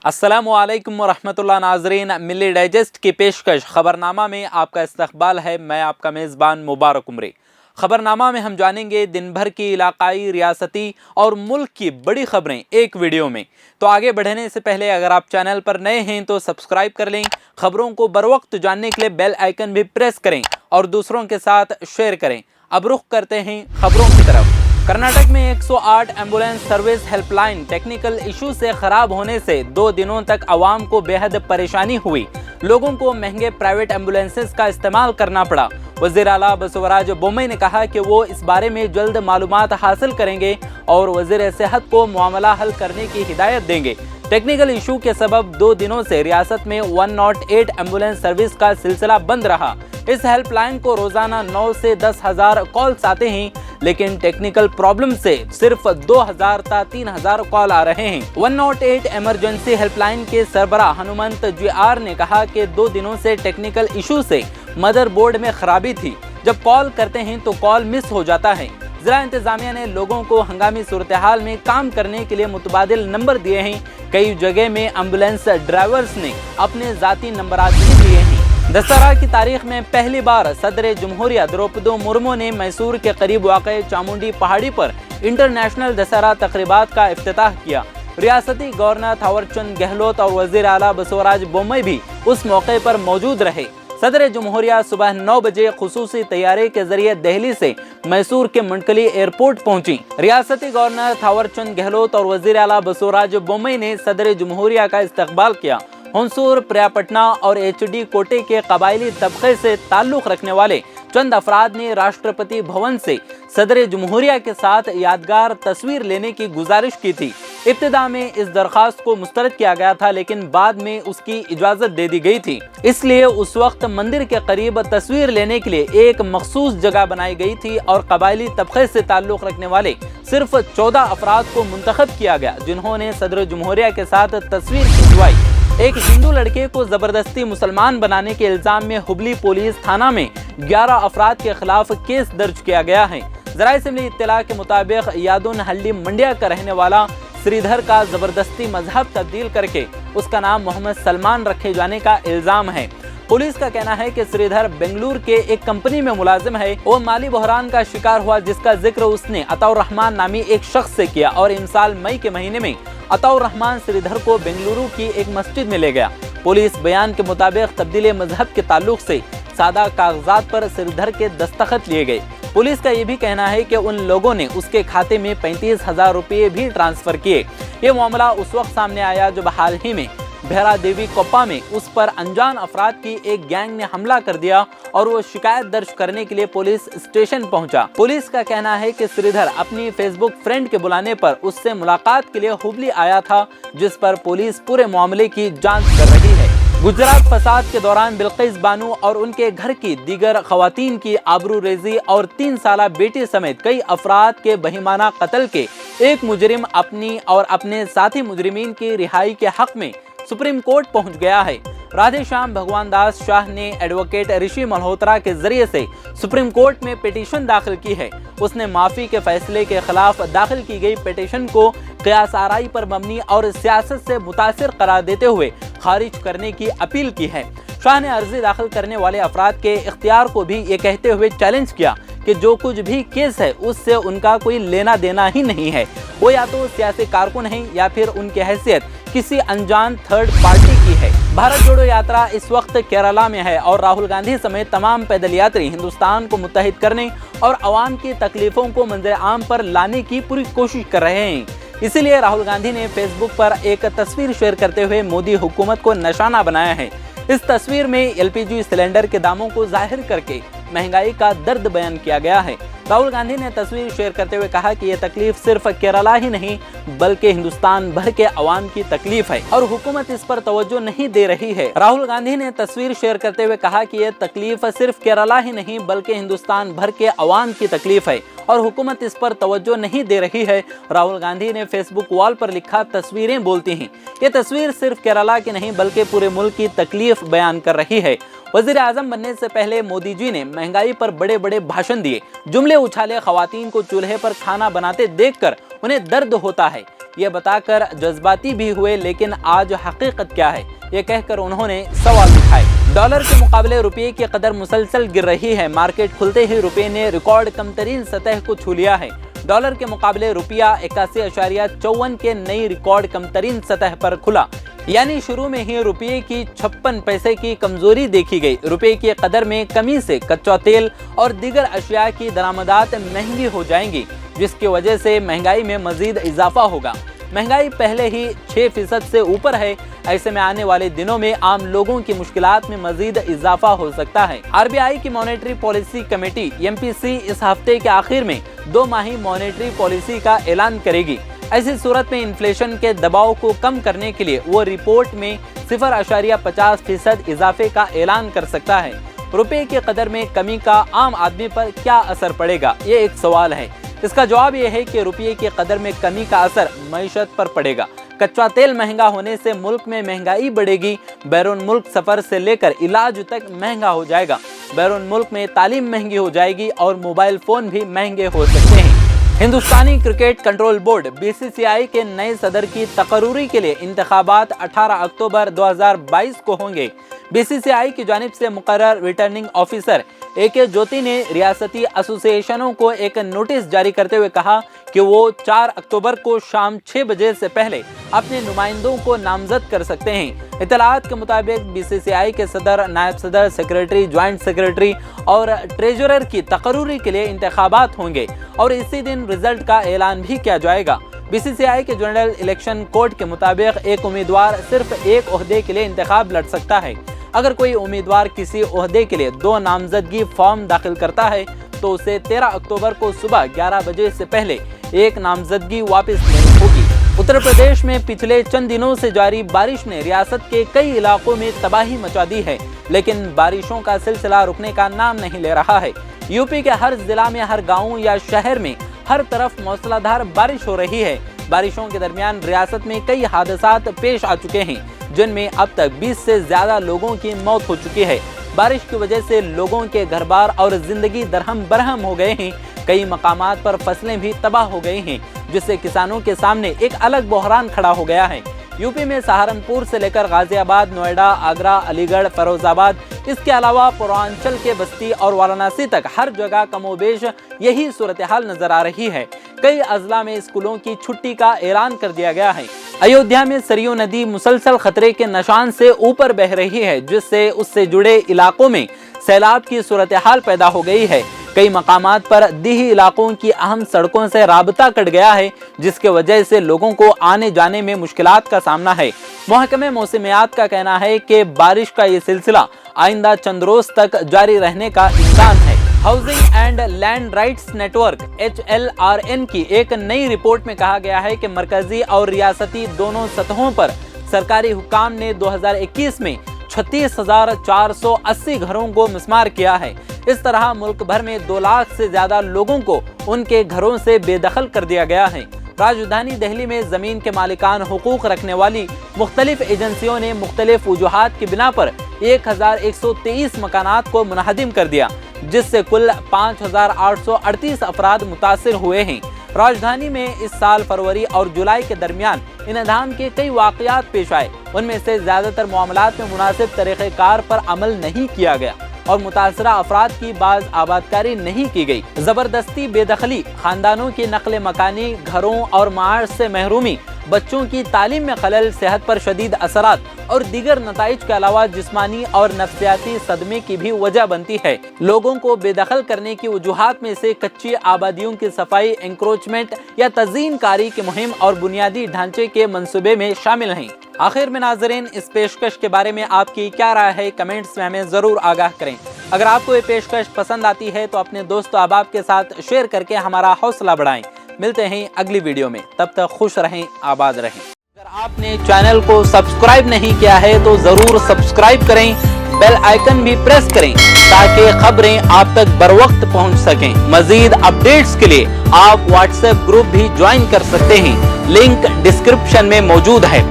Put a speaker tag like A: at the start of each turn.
A: अस्सलामुअलैकुम वरहमतुल्लाह नाज़रीन, मिली डाइजेस्ट की पेशकश खबरनामा में आपका इस्तकबाल है। मैं आपका मेज़बान मुबारक उमरी। खबरनामा में हम जानेंगे दिन भर की इलाकाई, रियासती और मुल्क की बड़ी खबरें एक वीडियो में। तो आगे बढ़ने से पहले अगर आप चैनल पर नए हैं तो सब्सक्राइब कर लें। खबरों को बर वक्त जानने के लिए बेल आइकन भी प्रेस करें और दूसरों के साथ शेयर करें। अब रुख करते हैं खबरों की तरफ। कर्नाटक में 108 ambulance service helpline technical issue से खराब होने से 2 दिनों तक आवाम को बेहद परेशानी हुई। लोगों को महंगे प्राइवेट एम्बुलेंसेस का इस्तेमाल करना पड़ा। वज़ीर आला बसवराज बोम्मई ने कहा कि वो इस बारे में जल्द मालूमात हासिल करेंगे और वज़ीर सेहत को मामला हल करने की हिदायत देंगे। टेक्निकल इशू के सबब 2 दिनों से रियासत में 108 एम्बुलेंस सर्विस का सिलसिला बंद रहा। इस हेल्पलाइन को रोजाना 9 से 10,000 कॉल्स आते हैं, लेकिन टेक्निकल प्रॉब्लम से सिर्फ 2,000 ता 3,000 कॉल आ रहे हैं। 108 इमरजेंसी हेल्पलाइन के सरबराह हनुमंत GR ने कहा कि 2 दिनों से टेक्निकल इशू से मदरबोर्ड में खराबी थी। जब कॉल करते हैं तो कॉल मिस हो जाता है। जिला इंतजामिया ने लोगों को हंगामी सूरत हाल में काम करने के लिए मुतबादिल नंबर दिए हैं। कई जगह में एम्बुलेंस ड्राइवर्स ने अपने जाती नंबरात भी दिए हैं। दशहरा की तारीख में पहली बार सदर जमहूरिया द्रौपदी मुर्मू ने मैसूर के करीब वाक़े चामुंडी पहाड़ी पर इंटरनेशनल दशहरा तकरीबात का इफ्तिताह किया। रियासती गवर्नर थावरचंद गहलोत और वज़ीर आला बसवराज बोम्मई भी उस मौके पर मौजूद रहे। सदर जमहूरिया सुबह 9 बजे खुसूसी तैयारे के जरिए दिल्ली से मैसूर के मंडकली एयरपोर्ट पहुंची। रियासती गवर्नर थावरचंद गहलोत और वज़ीर आला बसवराज बोम्मई ने सदर जमहूरिया का इस्तकबाल किया। हुंसूर, प्रियापटना और HD कोटे के कबायली तबके से ताल्लुक़ रखने वाले चंद अफराद ने राष्ट्रपति भवन से सदर जमहूरिया के साथ यादगार तस्वीर लेने की गुजारिश की थी। इब्तिदा में इस दरख्वास्त को मुस्तरद किया गया था, लेकिन बाद में उसकी इजाज़त दे दी गई थी। इसलिए उस वक्त मंदिर के करीब तस्वीर लेने के लिए एक मखसूस जगह बनाई गई थी और कबायली तबके से ताल्लुक़ रखने वाले सिर्फ 14 अफराद को मुंतखब किया गया, जिन्होंने सदर जमहूरिया के साथ तस्वीर खिंचवाई। एक हिंदू लड़के को जबरदस्ती मुसलमान बनाने के इल्जाम में हुबली पुलिस थाना में 11 अफराद के खिलाफ केस दर्ज किया गया है। ज़राए से मिली इत्तला के मुताबिक यादुनहल्ली मंडिया का रहने वाला श्रीधर का जबरदस्ती मजहब तब्दील करके उसका नाम मोहम्मद सलमान रखे जाने का इल्जाम है। पुलिस का कहना है कि श्रीधर बेंगलुरु के एक कंपनी में मुलाजिम है। वो माली बहरान का शिकार हुआ, जिसका जिक्र उसने अताउर रहमान नामी एक शख्स से किया और इस साल मई के महीने में अताउर रहमान श्रीधर को बेंगलुरु की एक मस्जिद में ले गया। पुलिस बयान के मुताबिक तब्दीली मजहब के ताल्लुक से सादा कागजात पर श्रीधर के दस्तखत लिए गए। पुलिस का ये भी कहना है कि उन लोगों ने उसके खाते में 35,000 रुपये भी ट्रांसफर किए। ये मामला उस वक्त सामने आया जब हाल ही में भेरा देवी कोप्पा में उस पर अनजान अफराद की एक गैंग ने हमला कर दिया और वो शिकायत दर्ज करने के लिए पुलिस स्टेशन पहुंचा। पुलिस का कहना है कि श्रीधर अपनी फेसबुक फ्रेंड के बुलाने पर उससे मुलाकात के लिए हुबली आया था, जिस पर पुलिस पूरे मामले की जांच कर रही है। गुजरात फसाद के दौरान बिल्किस बानो और उनके घर की दीगर खवातीन की आबरू रेजी और 3 साला बेटी समेत कई अफराद के बहिमाना कत्ल के एक मुजरिम अपनी और अपने साथी मुजरिमीन की रिहाई के हक में सुप्रीम कोर्ट पहुंच गया है। राधे श्याम भगवान दास शाह ने एडवोकेट ऋषि मल्होत्रा के जरिए से सुप्रीम कोर्ट में पिटीशन दाखिल की है। उसने माफी के फैसले के खिलाफ दाखिल की गई पिटीशन को क़ियास आराई पर मबनी और सियासत से मुतासिर करार देते हुए खारिज करने की अपील की है। शाह ने अर्जी दाखिल करने वाले अफराद के इख्तियार को भी ये कहते हुए चैलेंज किया कि जो कुछ भी केस है उससे उनका कोई लेना देना ही नहीं है। वो या तो सियासी कारकुन हैं या फिर उनकी हैसियत किसी अनजान थर्ड पार्टी की है। भारत जोड़ो यात्रा इस वक्त केरला में है और राहुल गांधी समेत तमाम पैदल यात्री हिंदुस्तान को मुत्तहिद करने और अवाम की तकलीफों को मंजर आम पर लाने की पूरी कोशिश कर रहे हैं। इसीलिए राहुल गांधी ने फेसबुक पर एक तस्वीर शेयर करते हुए मोदी हुकूमत को निशाना बनाया है। इस तस्वीर में LPG सिलेंडर के दामों को जाहिर करके महंगाई का दर्द बयान किया गया है। राहुल गांधी ने तस्वीर शेयर करते हुए कहा कि ये तकलीफ सिर्फ केरला ही नहीं बल्कि हिंदुस्तान भर के अवाम की तकलीफ है और हुकूमत इस पर तवज्जो नहीं दे रही है। राहुल गांधी ने तस्वीर शेयर करते हुए कहा कि ये तकलीफ सिर्फ केरला ही नहीं बल्कि हिंदुस्तान भर के अवाम की तकलीफ है और हुकूमत इस पर तवज्जो नहीं दे रही है। राहुल गांधी ने फेसबुक वॉल पर लिखा, तस्वीरें बोलती हैं। ये तस्वीर सिर्फ केरला की नहीं बल्कि पूरे मुल्क की तकलीफ बयान कर रही है। वज़ीर आज़म बनने से पहले मोदी जी ने महंगाई पर बड़े बड़े भाषण दिए, जुमले उछाले, खवातीन को चूल्हे पर खाना बनाते देखकर उन्हें दर्द होता है। ये बताकर जज्बाती भी हुए, लेकिन आज हकीकत क्या है ये कहकर उन्होंने सवाल उठाए। डॉलर के मुकाबले रुपये की कदर मुसलसल गिर रही है। मार्केट खुलते ही रुपये ने रिकॉर्ड कमतरीन सतह को छू लिया है। डॉलर के मुकाबले रुपया 81.54 के नई रिकॉर्ड कमतरीन सतह पर खुला, यानी शुरू में ही रुपये की 56 पैसे की कमजोरी देखी गई। रुपये की कदर में कमी से कच्चा तेल और दीगर अशिया की दरामदात महंगी हो जाएंगी, जिसकी वजह से महंगाई में मजीद इजाफा होगा। महंगाई पहले ही 6% से ऊपर है। ऐसे में आने वाले दिनों में आम लोगों की मुश्किलात में मजीद इजाफा हो सकता है। आरबीआई की मॉनेटरी पॉलिसी कमेटी MPC इस हफ्ते के आखिर में 2 माही मॉनेटरी पॉलिसी का ऐलान करेगी। ऐसी सूरत में इन्फ्लेशन के दबाव को कम करने के लिए वो रिपोर्ट में 0.50% इजाफे का ऐलान कर सकता है। रुपए की कदर में कमी का आम आदमी पर क्या असर पड़ेगा, ये एक सवाल है। इसका जवाब यह है कि रुपये की कदर में कमी का असर मईशत पर पड़ेगा। कच्चा तेल महंगा होने से मुल्क में महंगाई बढ़ेगी। बैरून मुल्क सफर से लेकर इलाज तक महंगा हो जाएगा। बैरून मुल्क में तालीम महंगी हो जाएगी और मोबाइल फोन भी महंगे हो सकते हैं। हिंदुस्तानी क्रिकेट कंट्रोल बोर्ड BCCI के नए सदर की तकरूरी के लिए इंतखाबात 18 अक्टूबर 2022 को होंगे। BCCI की जानिब से मुकर्रर रिटर्निंग ऑफिसर AK ज्योति ने रियासती एसोसिएशनों को एक नोटिस जारी करते हुए कहा कि वो 4 अक्टूबर को शाम 6 बजे से पहले अपने नुमाइंदों को नामजद कर सकते हैं। इतलात के मुताबिक BCCI के सदर, नायब सदर, सेक्रेटरी, ज्वाइंट सेक्रेटरी और ट्रेजरर की तकरूरी के लिए इंतखाबात होंगे और इसी दिन रिजल्ट का ऐलान भी किया जाएगा। BCCI के जनरल इलेक्शन कोड के मुताबिक एक उम्मीदवार सिर्फ एक ओहदे के लिए इंतखाब लड़ सकता है। अगर कोई उम्मीदवार किसी ओहदे के लिए 2 नामजदगी फॉर्म दाखिल करता है तो उसे 13 अक्टूबर को सुबह 11 बजे से पहले एक नामजदगी वापस लेनी होगी। उत्तर प्रदेश में पिछले चंद दिनों से जारी बारिश ने रियासत के कई इलाकों में तबाही मचा दी है, लेकिन बारिशों का सिलसिला रुकने का नाम नहीं ले रहा है। यूपी के हर जिला में, हर गाँव या शहर में हर तरफ मूसलाधार बारिश हो रही है। बारिशों के दरमियान रियासत में कई हादसात पेश आ चुके हैं, जिनमें अब तक 20 से ज्यादा लोगों की मौत हो चुकी है। बारिश की वजह से लोगों के घर बार और जिंदगी दरहम बरहम हो गए हैं। कई मकामात पर फसलें भी तबाह हो गई हैं, जिससे किसानों के सामने एक अलग बहरान खड़ा हो गया है। यूपी में सहारनपुर से लेकर गाजियाबाद, नोएडा, आगरा, अलीगढ़, फरोजाबाद, इसके अलावा पूर्वांचल के बस्ती और वाराणसी तक हर जगह कमोबेश यही सूरत हाल नजर आ रही है। कई अजला में स्कूलों की छुट्टी का ऐलान कर दिया गया है। अयोध्या में सरयू नदी मुसलसल खतरे के निशान से ऊपर बह रही है, जिससे उससे जुड़े इलाकों में सैलाब की सूरत हाल पैदा हो गई है। कई मकामात पर दीही इलाकों की अहम सड़कों से राबता कट गया है, जिसके वजह से लोगों को आने जाने में मुश्किलात का सामना है। महकमे मौसमियात का कहना है कि बारिश का ये सिलसिला आइंदा चंद रोज तक जारी रहने का इम्कान है। Housing and land rights network HLRN की एक नई रिपोर्ट में कहा गया है कि मरकजी और रियासती दोनों सतहों पर सरकारी हुकाम ने 2021 में 36,480 घरों को मिस्मार किया है। इस तरह मुल्क भर में 2 लाख से ज्यादा लोगों को उनके घरों से बेदखल कर दिया गया है। राजधानी दिल्ली में जमीन के मालिकान हुकूक रखने वाली मुख्तलिफ एजेंसियों ने मुख्तलिफ वजूहात की बिना पर 1123 मकानात को मुनहदिम कर दिया, जिससे कुल 5,838 अफराद मुतासिर हुए हैं। राजधानी में इस साल फरवरी और जुलाई के दरमियान इन्हदाम के कई वाकयात पेश आए। उनमें से ज्यादातर मामलात में मुनासिब तरीक़ेकार पर अमल नहीं किया गया और मुतासरा अफराद की बाज आबादकारी नहीं की गई। जबरदस्ती बेदखली, खानदानों की नकल मकानी, घरों और माश से महरूमी, बच्चों की तालीम में खलल, सेहत पर शदीद असरात और दीगर नताइज के अलावा जिस्मानी और नफ्सियाती सदमे की भी वजह बनती है। लोगों को बेदखल करने की वजूहात में से कच्ची आबादियों की सफाई, एंक्रोचमेंट या तज़ीन कारी की मुहिम और बुनियादी ढांचे के मंसूबे में शामिल हैं। आखिर में नाज़रीन, इस पेशकश के बारे में आपकी क्या राय है, कमेंट्स में हमें ज़रूर आगाह करें। अगर आपको ये पेशकश पसंद आती है तो अपने दोस्तों अहबाब के साथ शेयर करके हमारा हौसला बढ़ाएं। मिलते हैं अगली वीडियो में, तब तक खुश रहें, आबाद रहें। अगर आपने चैनल को सब्सक्राइब नहीं किया है तो ज़रूर सब्सक्राइब करें, बेल आइकन भी प्रेस करें ताकि खबरें आप तक बर वक्त पहुँच सकें। मजीद अपडेट्स के लिए आप व्हाट्सएप ग्रुप भी ज्वाइन कर सकते हैं, लिंक डिस्क्रिप्शन में मौजूद है।